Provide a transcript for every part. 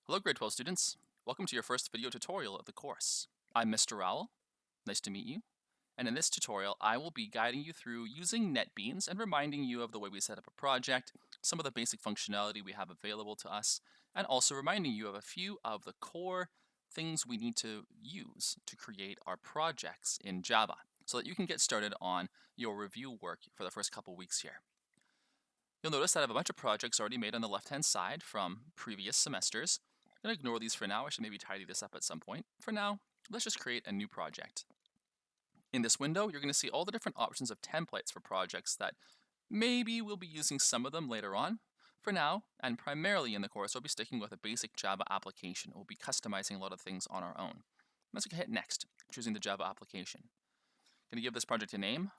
Hello grade 12 students. Welcome to your first video tutorial of the course. I'm Mr. Rowell. Nice to meet you. And in this tutorial, I will be guiding you through using NetBeans and reminding you of the way we set up a project, some of the basic functionality we have available to us, and also reminding you of a few of the core things we need to use to create our projects in Java so that you can get started on your review work for the first couple weeks here. You'll notice that I have a bunch of projects already made on the left-hand side from previous semesters. I'm going to ignore these for now. I should maybe tidy this up at some point. For now, let's just create a new project. In this window, you're going to see all the different options of templates for projects that maybe we'll be using some of them later on. For now, and primarily in the course, we'll be sticking with a basic Java application. We'll be customizing a lot of things on our own. Let's hit next, choosing the Java application. I'm going to give this project a name.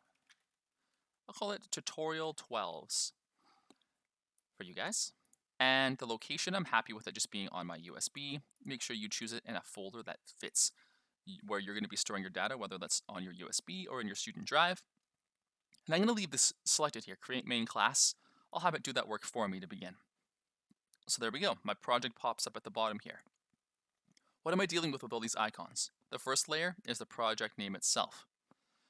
I'll call it Tutorial 12s for you guys. And the location, I'm happy with it just being on my USB. Make sure you choose it in a folder that fits where you're going to be storing your data, whether that's on your USB or in your student drive. And I'm going to leave this selected here, create main class. I'll have it do that work for me to begin. So there we go. My project pops up at the bottom here. What am I dealing with all these icons? The first layer is the project name itself.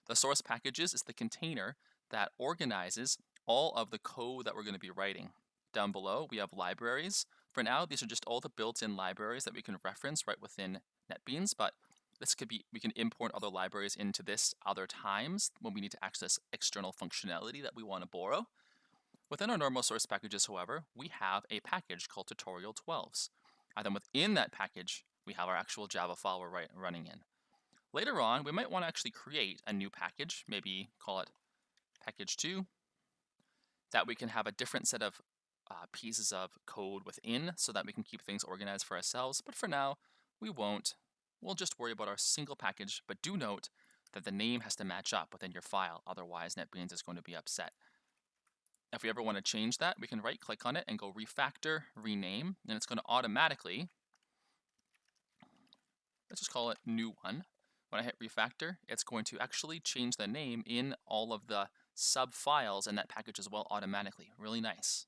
The source packages is the container that organizes all of the code that we're going to be writing. Down below, we have libraries. For now, these are just all the built-in libraries that we can reference right within NetBeans, but this could be, we can import other libraries into this other times when we need to access external functionality that we want to borrow. Within our normal source packages, however, we have a package called Tutorial 12s. And then within that package, we have our actual Java file we're running in. Later on, we might want to actually create a new package, maybe call it package 2, that we can have a different set of pieces of code within so that we can keep things organized for ourselves. But for now, we won't. We'll just worry about our single package, but do note that the name has to match up within your file. Otherwise, NetBeans is going to be upset. If we ever want to change that, we can right click on it and go refactor, rename, and it's going to automatically, let's just call it new one. When I hit refactor, it's going to actually change the name in all of the sub files in that package as well automatically. Really nice.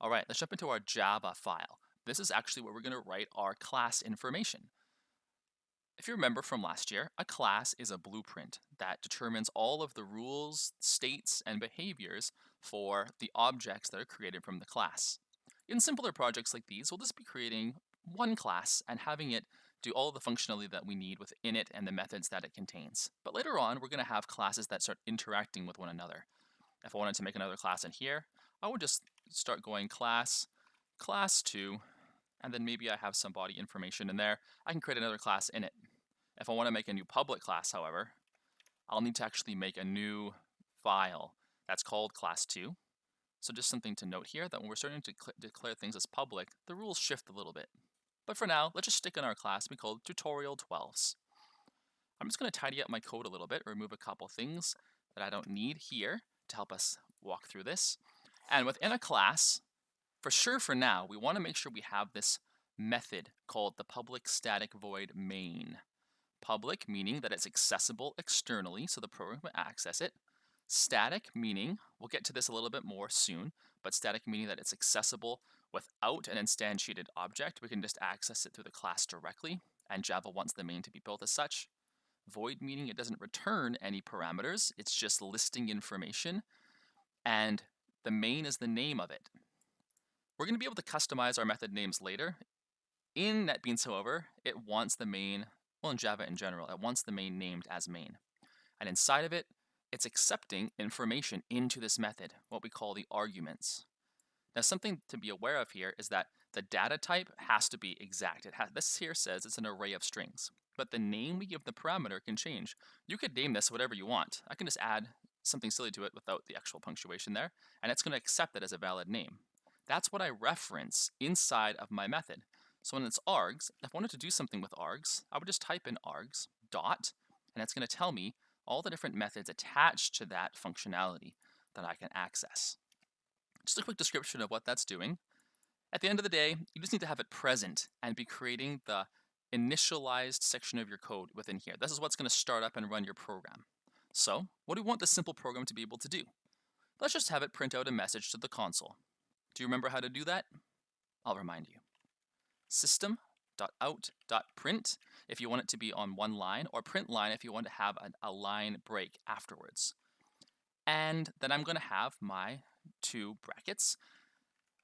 All right, let's jump into our Java file. This is actually where we're going to write our class information. If you remember from last year, a class is a blueprint that determines all of the rules, states, and behaviors for the objects that are created from the class. In simpler projects like these, we'll just be creating one class and having it do all the functionality that we need within it and the methods that it contains. But later on, we're going to have classes that start interacting with one another. If I wanted to make another class in here, I would just start going class 2, and then maybe I have some body information in there. I can create another class in it. If I want to make a new public class, however, I'll need to actually make a new file that's called class 2. So just something to note here that when we're starting to declare things as public, the rules shift a little bit. But for now, let's just stick in our class we call Tutorial 12s. I'm just going to tidy up my code a little bit, remove a couple things that I don't need here to help us walk through this. And within a class, for sure for now, we want to make sure we have this method called the public static void main. Public meaning that it's accessible externally, so the program can access it. Static meaning, we'll get to this a little bit more soon, but static meaning that it's accessible without an instantiated object. We can just access it through the class directly, and Java wants the main to be built as such. Void meaning it doesn't return any parameters, it's just listing information, and the main is the name of it. We're going to be able to customize our method names later. In NetBeans, however, it wants the main, well, in Java in general, it wants the main named as main. And inside of it, it's accepting information into this method, what we call the arguments. Now, something to be aware of here is that the data type has to be exact. This here says it's an array of strings, but the name we give the parameter can change. You could name this whatever you want. I can just add something silly to it without the actual punctuation there, and it's going to accept it as a valid name. That's what I reference inside of my method. So when it's args, if I wanted to do something with args, I would just type in args dot, and it's going to tell me all the different methods attached to that functionality that I can access. Just a quick description of what that's doing. At the end of the day, you just need to have it present and be creating the initialized section of your code within here. This is what's going to start up and run your program. So, what do we want this simple program to be able to do? Let's just have it print out a message to the console. Do you remember how to do that? I'll remind you. system.out.print if you want it to be on one line, or print line if you want to have a line break afterwards. And then I'm going to have my two brackets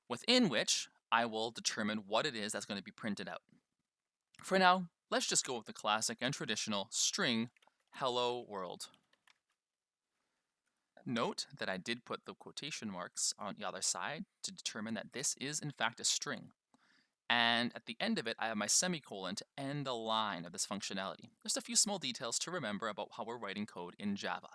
within which I will determine what it is that's going to be printed out. For now, let's just go with the classic and traditional string hello world. Note that I did put the quotation marks on the other side to determine that this is in fact a string. And at the end of it, I have my semicolon to end the line of this functionality. Just a few small details to remember about how we're writing code in Java.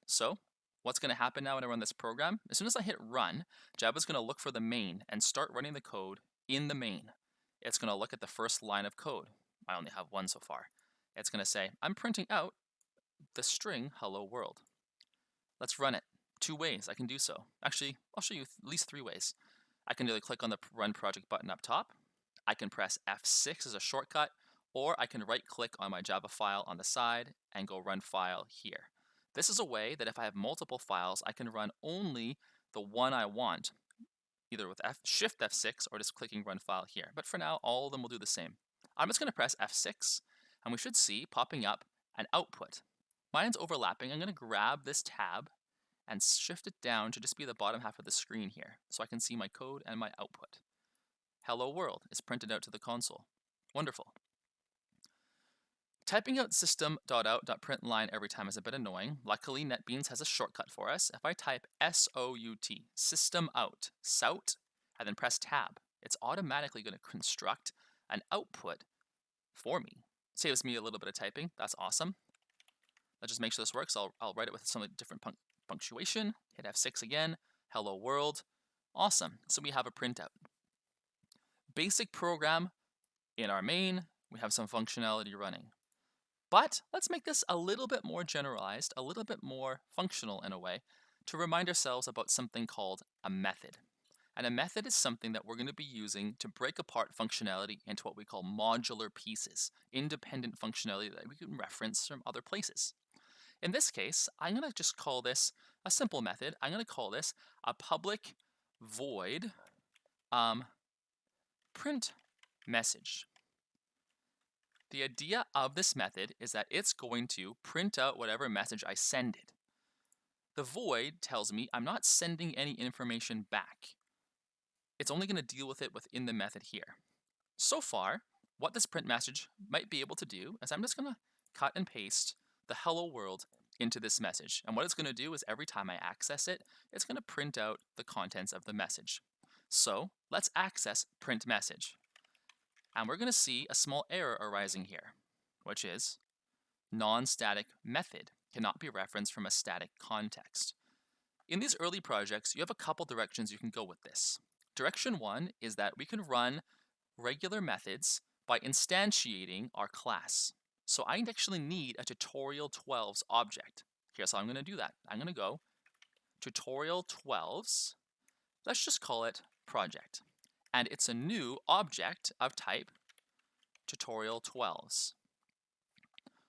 So what's going to happen now when I run this program? As soon as I hit run, Java's going to look for the main and start running the code in the main. It's going to look at the first line of code. I only have one so far. It's going to say, I'm printing out the string hello world. Let's run it. Two ways I can do so. Actually, I'll show you at least three ways. I can either click on the Run Project button up top, I can press F6 as a shortcut, or I can right-click on my Java file on the side and go Run File here. This is a way that if I have multiple files, I can run only the one I want, either with Shift F6 or just clicking Run File here. But for now, all of them will do the same. I'm just going to press F6, and we should see popping up an output. Mine's overlapping. I'm going to grab this tab and shift it down to just be the bottom half of the screen here, so I can see my code and my output. Hello world is printed out to the console. Wonderful. Typing out system.out.println every time is a bit annoying. Luckily, NetBeans has a shortcut for us. If I type SOUT, system out, SOUT, and then press tab, it's automatically going to construct an output for me. Saves me a little bit of typing. That's awesome. Let's just make sure this works. I'll write it with some different punctuation. Hit F6 again. Hello world. Awesome. So we have a printout. Basic program in our main. We have some functionality running. But let's make this a little bit more generalized, a little bit more functional in a way, to remind ourselves about something called a method. And a method is something that we're going to be using to break apart functionality into what we call modular pieces, independent functionality that we can reference from other places. In this case, I'm going to just call this a simple method. I'm going to call this a public void print message. The idea of this method is that it's going to print out whatever message I send it. The void tells me I'm not sending any information back. It's only going to deal with it within the method here. So far, what this print message might be able to do is I'm just going to cut and paste the hello world into this message. And what it's going to do is every time I access it, it's going to print out the contents of the message. So let's access print message. And we're going to see a small error arising here, which is non-static method cannot be referenced from a static context. In these early projects, you have a couple directions you can go with this. Direction one is that we can run regular methods by instantiating our class. So I actually need a tutorial12's object. Here's how I'm going to do that. I'm going to go tutorial12's, let's just call it project. And it's a new object of type tutorial12's.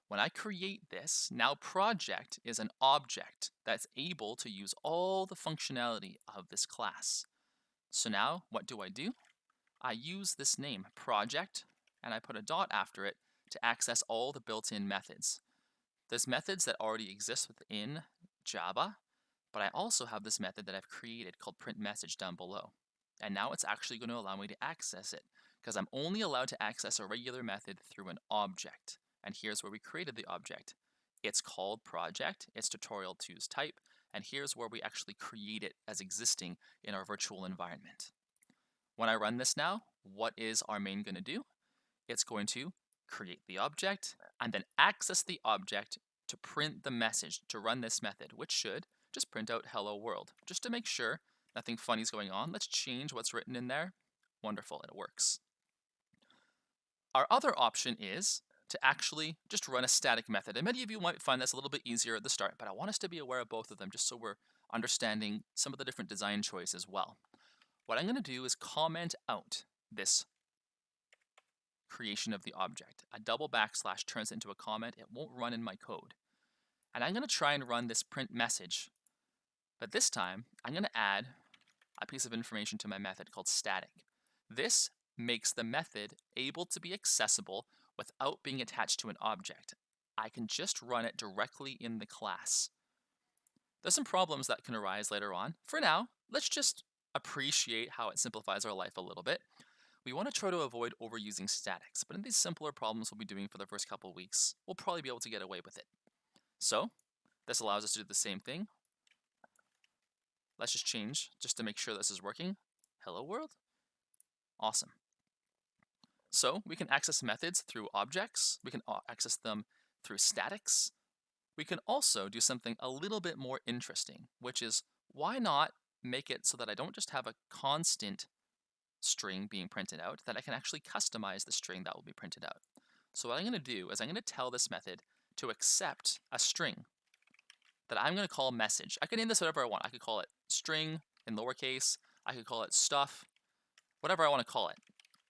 When I create this, now project is an object that's able to use all the functionality of this class. So now what do? I use this name, project, and I put a dot after it to access all the built-in methods. There's methods that already exist within Java, but I also have this method that I've created called print message down below. And now it's actually going to allow me to access it, because I'm only allowed to access a regular method through an object. And here's where we created the object. It's called project, it's tutorial2's type, and here's where we actually create it as existing in our virtual environment. When I run this now, what is our main going to do? It's going to create the object and then access the object to print the message to run this method, which should just print out hello world. Just to make sure nothing funny is going on, let's change what's written in there. Wonderful, it works. Our other option is to actually just run a static method. And many of you might find this a little bit easier at the start, but I want us to be aware of both of them just so we're understanding some of the different design choices as well. What I'm going to do is comment out this creation of the object. A double backslash turns it into a comment. It won't run in my code. And I'm going to try and run this print message. But this time, I'm going to add a piece of information to my method called static. This makes the method able to be accessible without being attached to an object. I can just run it directly in the class. There's some problems that can arise later on. For now, let's just appreciate how it simplifies our life a little bit. We want to try to avoid overusing statics, but in these simpler problems we'll be doing for the first couple of weeks, we'll probably be able to get away with it. So, this allows us to do the same thing. Let's just change, just to make sure this is working. Hello world. Awesome. So, we can access methods through objects. We can access them through statics. We can also do something a little bit more interesting, which is why not make it so that I don't just have a constant string being printed out, that I can actually customize the string that will be printed out. So what I'm going to do is I'm going to tell this method to accept a string that I'm going to call message. I can name this whatever I want. I could call it string in lowercase. I could call it stuff, whatever I want to call it.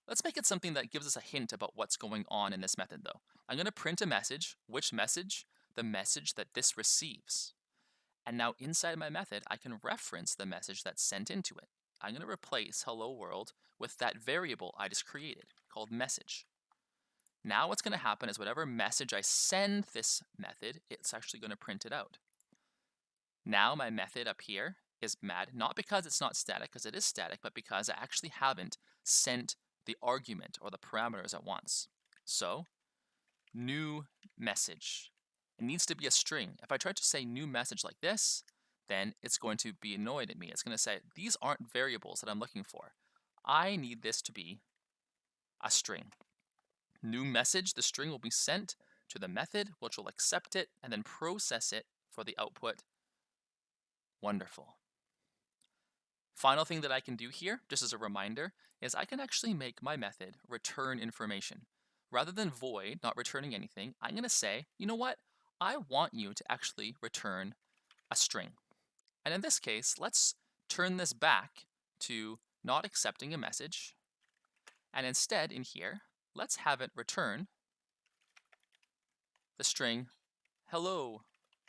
Let's make it something that gives us a hint about what's going on in this method though. I'm going to print a message. Which message? The message that this receives. And now inside my method, I can reference the message that's sent into it. I'm going to replace hello world with that variable I just created called message. Now what's going to happen is whatever message I send this method, it's actually going to print it out. Now my method up here is mad, not because it's not static, because it is static, but because I actually haven't sent the argument or the parameters at once. So, new message. It needs to be a string. If I try to say new message like this, then it's going to be annoyed at me. It's going to say, these aren't variables that I'm looking for. I need this to be a string. New message, the string will be sent to the method, which will accept it and then process it for the output. Wonderful. Final thing that I can do here, just as a reminder, is I can actually make my method return information. Rather than void, not returning anything, I'm going to say, you know what? I want you to actually return a string. And in this case, let's turn this back to not accepting a message. And instead, in here, let's have it return the string hello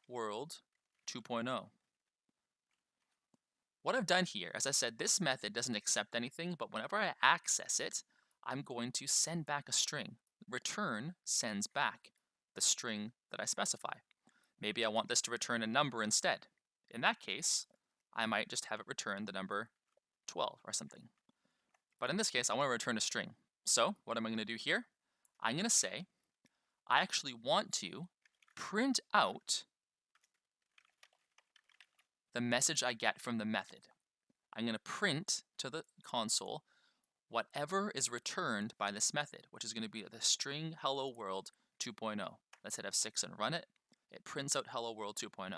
world 2.0. What I've done here, as I said, this method doesn't accept anything, but whenever I access it, I'm going to send back a string. Return sends back the string that I specify. Maybe I want this to return a number instead. In that case, I might just have it return the number 12 or something. But in this case, I want to return a string. So what am I going to do here? I'm going to say, I actually want to print out the message I get from the method. I'm going to print to the console whatever is returned by this method, which is going to be the string hello world 2.0. Let's hit F6 and run it. It prints out hello world 2.0.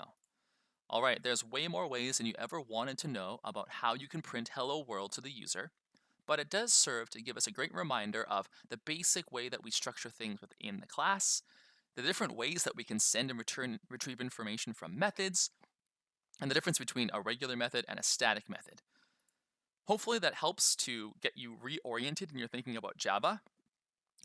All right, there's way more ways than you ever wanted to know about how you can print hello world to the user, but it does serve to give us a great reminder of the basic way that we structure things within the class, the different ways that we can send and retrieve information from methods, and the difference between a regular method and a static method. Hopefully that helps to get you reoriented in your thinking about Java,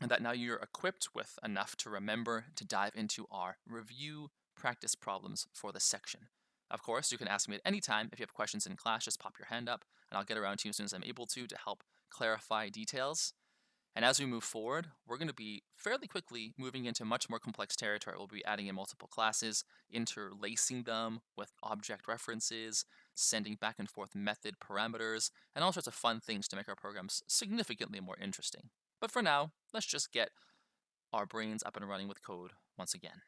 and that now you're equipped with enough to remember to dive into our review practice problems for this section. Of course, you can ask me at any time. If you have questions in class, just pop your hand up, and I'll get around to you as soon as I'm able to help clarify details. And as we move forward, we're going to be fairly quickly moving into much more complex territory. We'll be adding in multiple classes, interlacing them with object references, sending back and forth method parameters, and all sorts of fun things to make our programs significantly more interesting. But for now, let's just get our brains up and running with code once again.